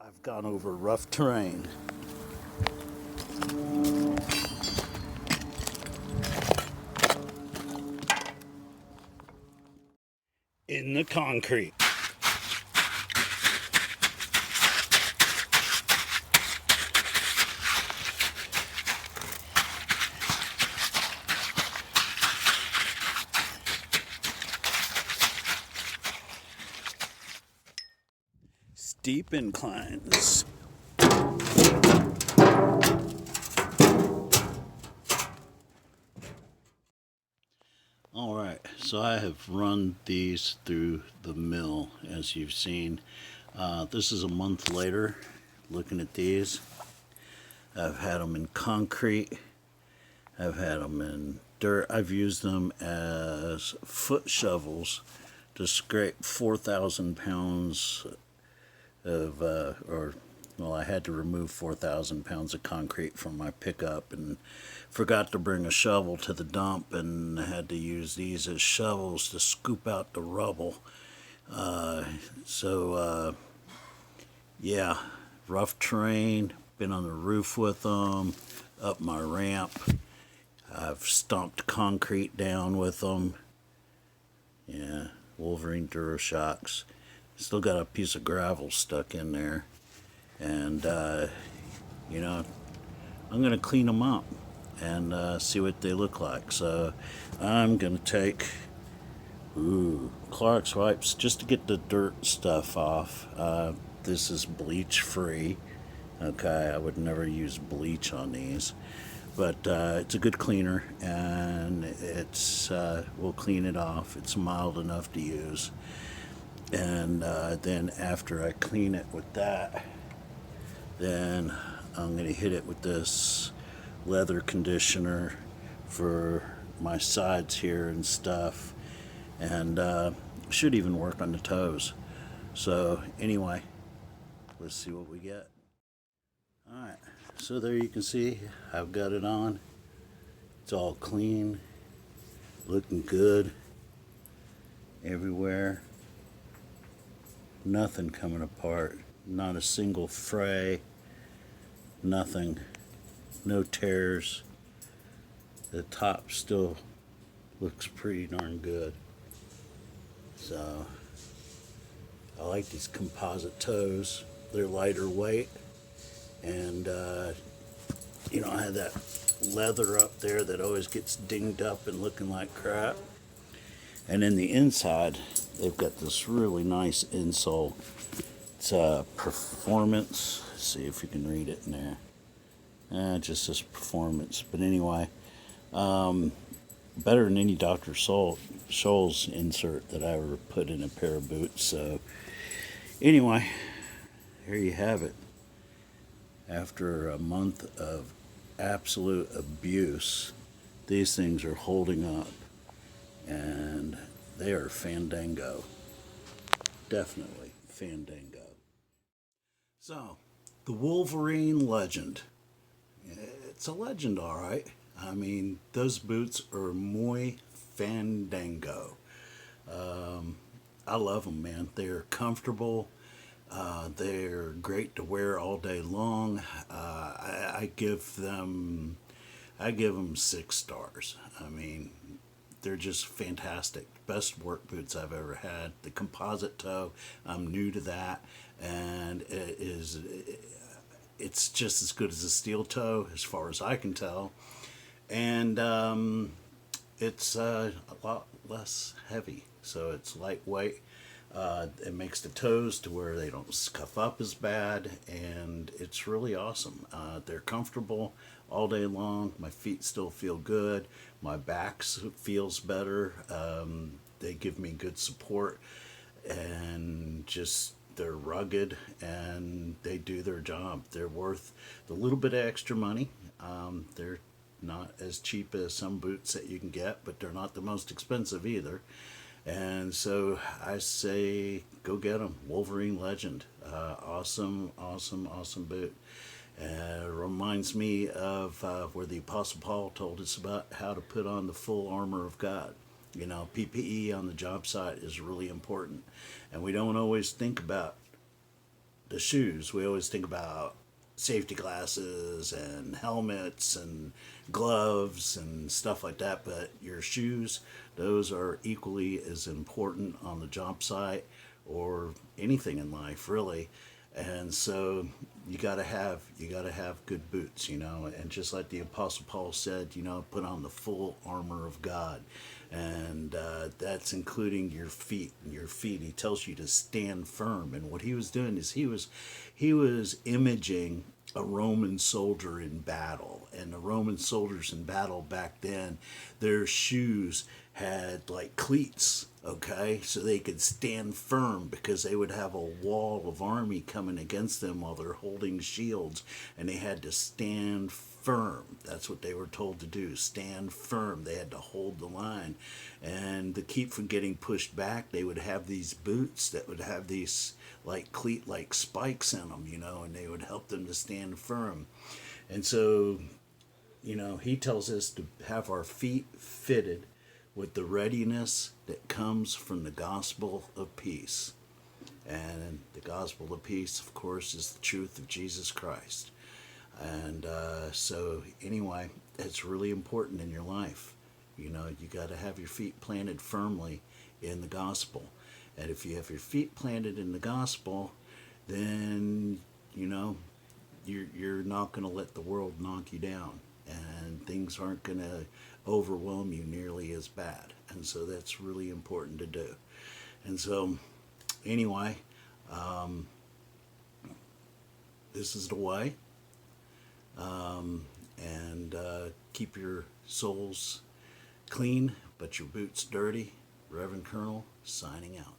I've gone over rough terrain. In the concrete. Steep inclines. Alright, so I have run these through the mill, as you've seen. This is a month later, looking at these. I've had them in concrete. I've had them in dirt. I've used them as foot shovels to scrape 4,000 pounds of, I had to remove 4,000 pounds of concrete from my pickup and forgot to bring a shovel to the dump, and I had to use these as shovels to scoop out the rubble. Yeah, rough terrain, been on the roof with them, up my ramp. I've stomped concrete down with them. Yeah, Wolverine DuraShocks. Still got a piece of gravel stuck in there. And, I'm going to clean them up and see what they look like. So I'm going to take, Clorox wipes just to get the dirt stuff off. This is bleach free. Okay, I would never use bleach on these. But it's a good cleaner, and we'll clean it off. It's mild enough to use. And then after I clean it with that, then I'm going to hit it with this leather conditioner for my sides here and stuff. And should even work on the toes. So anyway, let's see what we get. Alright, so there you can see I've got it on. It's all clean, looking good everywhere. Nothing coming apart, not a single fray, nothing, no tears. The top still looks pretty darn good. So I like these composite toes. They're lighter weight, and I have that leather up there that always gets dinged up and looking like crap. And in the inside, they've got this really nice insole. It's performance. Let's see if you can read it in there. Just says performance. But anyway, better than any Dr. Scholl's insert that I ever put in a pair of boots. So anyway, here you have it. After a month of absolute abuse, these things are holding up. And they are fandango. Definitely fandango. So, the Wolverine Legend. It's a legend, all right. I mean, those boots are muy fandango. I love them, man. They're comfortable. They're great to wear all day long. I give them 6 stars. I mean, they're just fantastic. Best work boots I've ever had. The composite toe, I'm new to that, and it's just as good as a steel toe as far as I can tell. And it's a lot less heavy, so it's lightweight. It makes the toes to where they don't scuff up as bad, and it's really awesome. They're comfortable all day long. My feet still feel good. My back feels better. They give me good support, and just they're rugged, and they do their job. They're worth the little bit of extra money. They're not as cheap as some boots that you can get, but they're not the most expensive either. And so I say, go get them. Wolverine Legend. Awesome boot. Reminds me of where the Apostle Paul told us about how to put on the full armor of God. PPE on the job site is really important. And we don't always think about the shoes, we always think about safety glasses and helmets and gloves and stuff like that, but your shoes, those are equally as important on the job site or anything in life, really. And so you got to have good boots, and just like the apostle Paul said, put on the full armor of God. And that's including your feet. And your feet, he tells you to stand firm. And what he was doing is he was imaging a Roman soldier in battle. And the Roman soldiers in battle back then, their shoes had like cleats, okay? So they could stand firm because they would have a wall of army coming against them while they're holding shields, and they had to stand firm. That's what they were told to do, stand firm. They had to hold the line. And to keep from getting pushed back, they would have these boots that would have these like cleat like spikes in them, and they would help them to stand firm. And so, he tells us to have our feet fitted with the readiness that comes from the gospel of peace. And the gospel of peace, of course, is the truth of Jesus Christ. And so, anyway, it's really important in your life. You got to have your feet planted firmly in the gospel. And if you have your feet planted in the gospel, then, you're not going to let the world knock you down. And things aren't going to overwhelm you nearly as bad. And so that's really important to do. And so, anyway, this is the way. And keep your soles clean, but your boots dirty. Reverend Colonel, signing out.